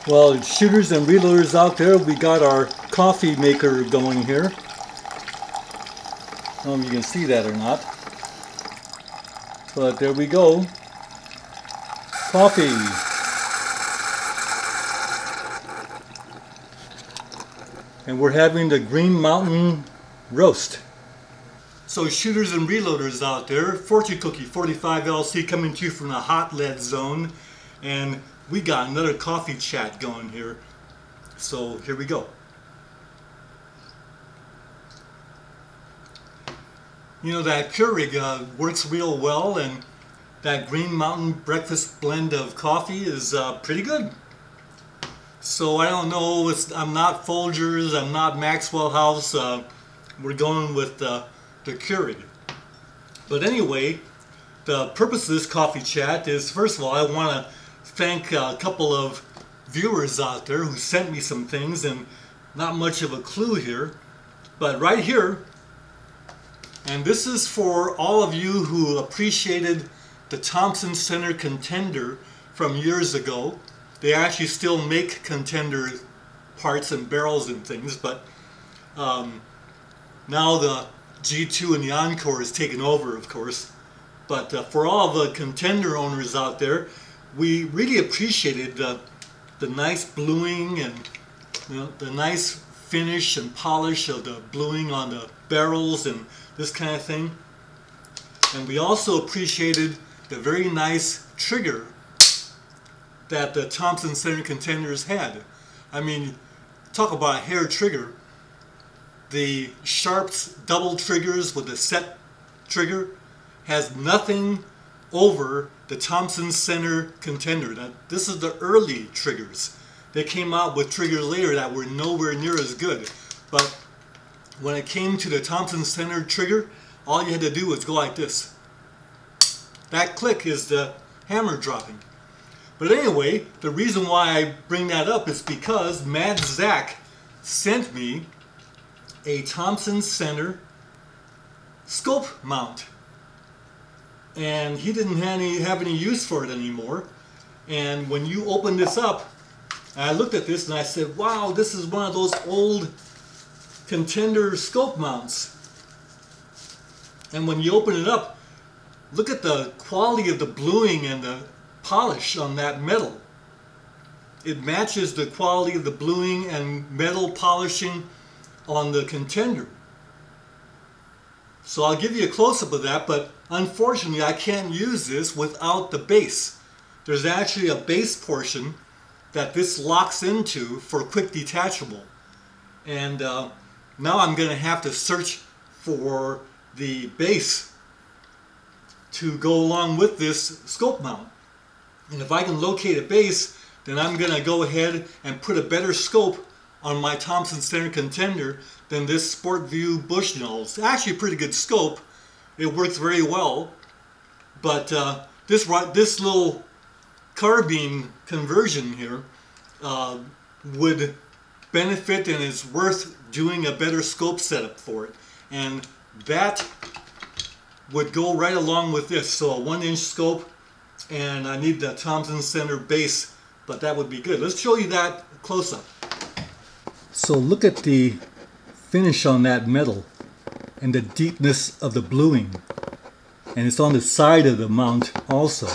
Well, shooters and reloaders out there, we got our coffee maker going here. I don't know if you can see that or not. But there we go. Coffee. And we're having the Green Mountain roast. So shooters and reloaders out there, Fortune Cookie 45 LC coming to you from the hot lead zone. And we got another coffee chat going here. So here we go. You know, that Keurig works real well, and that Green Mountain breakfast blend of coffee is pretty good. So I don't know, I'm not Folgers, I'm not Maxwell House, we're going with the Keurig. But anyway, the purpose of this coffee chat is, first of all, I want to thank a couple of viewers out there who sent me some things, and not much of a clue here, but right here, and this is for all of you who appreciated the Thompson Center Contender from years ago. They actually still make Contender parts and barrels and things, but now the G2 and the Encore has taken over, of course. But for all the Contender owners out there, we really appreciated the nice bluing and the nice finish and polish of the bluing on the barrels and this kind of thing. And we also appreciated the very nice trigger that the Thompson Center Contenders had. I mean, talk about a hair trigger. The Sharp's double triggers with the set trigger has nothing over the Thompson Center Contender. Now, this is the early triggers. They came out with triggers later that were nowhere near as good. But when it came to the Thompson Center trigger, all you had to do was go like this. That click is the hammer dropping. But anyway, the reason why I bring that up is because Mad Zack sent me a Thompson Center scope mount. And he didn't have any use for it anymore. And when you open this up, I looked at this and I said, wow, this is one of those old Contender scope mounts. And when you open it up, look at the quality of the bluing and the polish on that metal. It matches the quality of the bluing and metal polishing on the Contender. So I'll give you a close-up of that, but unfortunately I can't use this without the base. There's actually a base portion that this locks into for quick detachable. And now I'm going to have to search for the base to go along with this scope mount. And if I can locate a base, then I'm going to go ahead and put a better scope on my Thompson Center Contender than this SportView Bushnell. It's actually a pretty good scope. It works very well. But this little carbine conversion here would benefit and is worth doing a better scope setup for it. And that would go right along with this. So a 1-inch scope, and I need the Thompson Center base, but that would be good. Let's show you that close up. So look at the finish on that metal and the deepness of the bluing. And it's on the side of the mount also.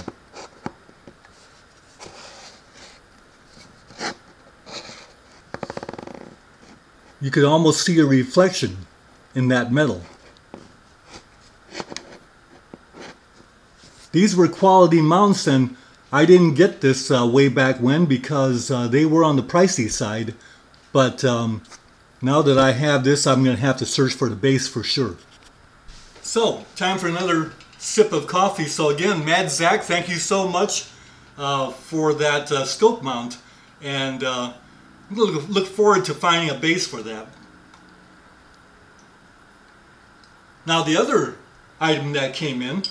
You could almost see a reflection in that metal. These were quality mounts, and I didn't get this way back when because they were on the pricey side. But now that I have this, I'm going to have to search for the base for sure. So, time for another sip of coffee. So again, Mad Zack, thank you so much for that scope mount. And look forward to finding a base for that. Now the other item that came in.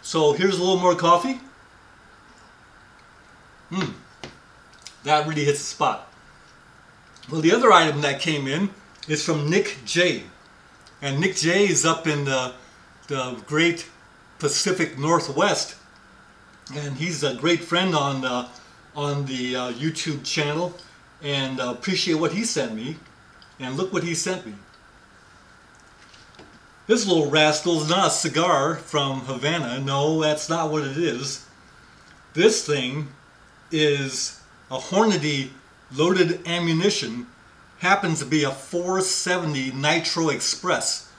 So here's a little more coffee. That really hits the spot. Well, the other item that came in is from Nick J. And Nick J is up in the great Pacific Northwest. and he's a great friend on the YouTube channel, and appreciate what he sent me. And look what he sent me. This little rascal is not a cigar from Havana. No, that's not what it is. This thing is a Hornady loaded ammunition. Happens to be a 470 Nitro Express.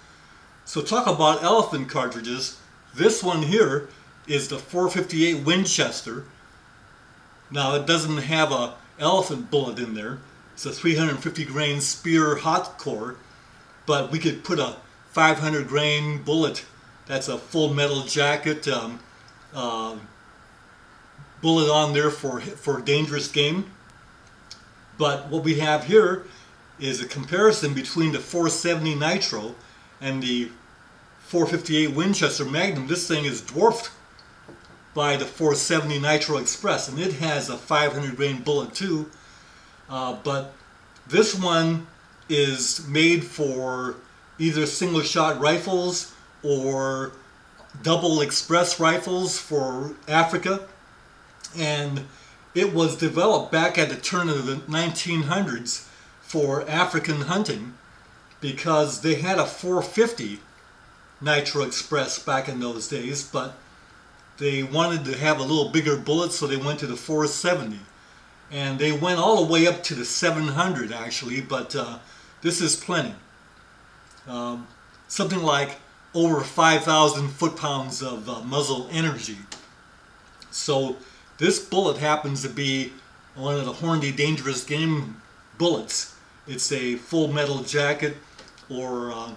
So talk about elephant cartridges. This one here is the 458 Winchester. Now it doesn't have a elephant bullet in there. It's a 350 grain Spear hot core, but we could put a 500 grain bullet. That's a full metal jacket bullet on there for dangerous game. But what we have here is a comparison between the 470 Nitro and the 458 Winchester Magnum. This thing is dwarfed by the 470 Nitro Express, and it has a 500 grain bullet too. But this one is made for either single shot rifles or double express rifles for Africa, and it was developed back at the turn of the 1900s for African hunting because they had a 450 Nitro Express back in those days, but they wanted to have a little bigger bullet, so they went to the 470. And they went all the way up to the 700 actually, but this is plenty. Something like over 5,000 foot-pounds of muzzle energy. So this bullet happens to be one of the Hornady dangerous game bullets. It's a full metal jacket or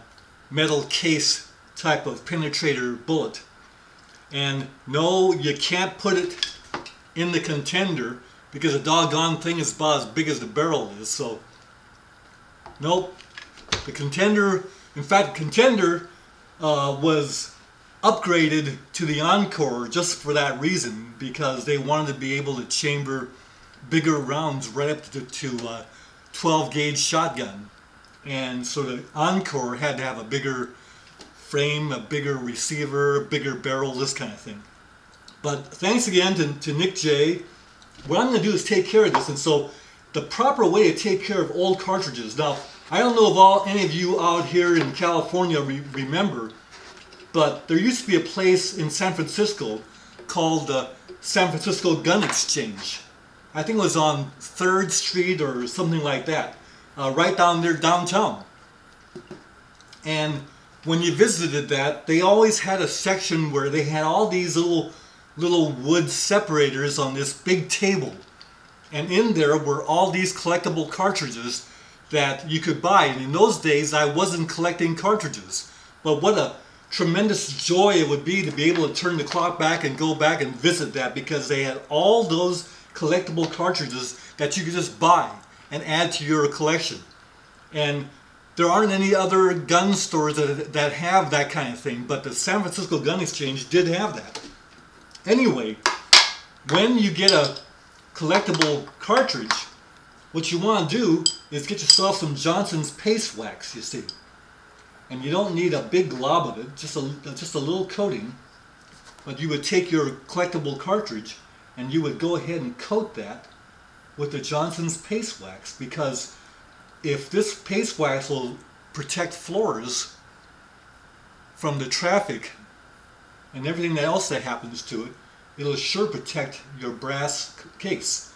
metal case type of penetrator bullet. And no, you can't put it in the contender because the doggone thing is about as big as the barrel is. So nope, the contender, in fact the contender was upgraded to the Encore just for that reason, because they wanted to be able to chamber bigger rounds right up to 12 gauge shotgun. And so the Encore had to have a bigger frame, a bigger receiver, a bigger barrel, this kind of thing. But thanks again to Nick J. What I'm going to do is take care of this. And so the proper way to take care of old cartridges. Now, I don't know if any of you out here in California remember, but there used to be a place in San Francisco called the San Francisco Gun Exchange. I think it was on 3rd Street or something like that, right down there downtown. And when you visited that, they always had a section where they had all these little wood separators on this big table. And in there were all these collectible cartridges that you could buy. And in those days, I wasn't collecting cartridges. But what a tremendous joy it would be to be able to turn the clock back and go back and visit that, because they had all those collectible cartridges that you could just buy and add to your collection. And there aren't any other gun stores that have that kind of thing, but the San Francisco Gun Exchange did have that. Anyway, when you get a collectible cartridge, what you want to do is get yourself some Johnson's paste wax, you see. And you don't need a big glob of it, just a little coating. But you would take your collectible cartridge and you would go ahead and coat that with the Johnson's paste wax, because if this paste wax will protect floors from the traffic and everything else that happens to it, it'll sure protect your brass case.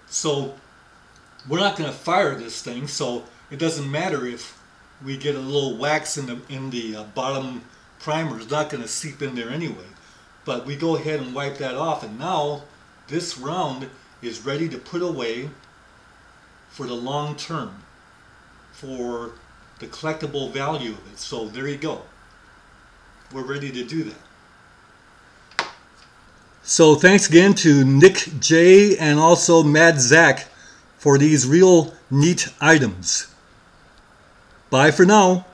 So we're not going to fire this thing, so it doesn't matter if we get a little wax in the bottom primer. It's not going to seep in there anyway. But we go ahead and wipe that off, and now this round is ready to put away for the long term, for the collectible value of it. So there you go. We're ready to do that. So thanks again to Nick J and also Mad Zack for these real neat items. Bye for now.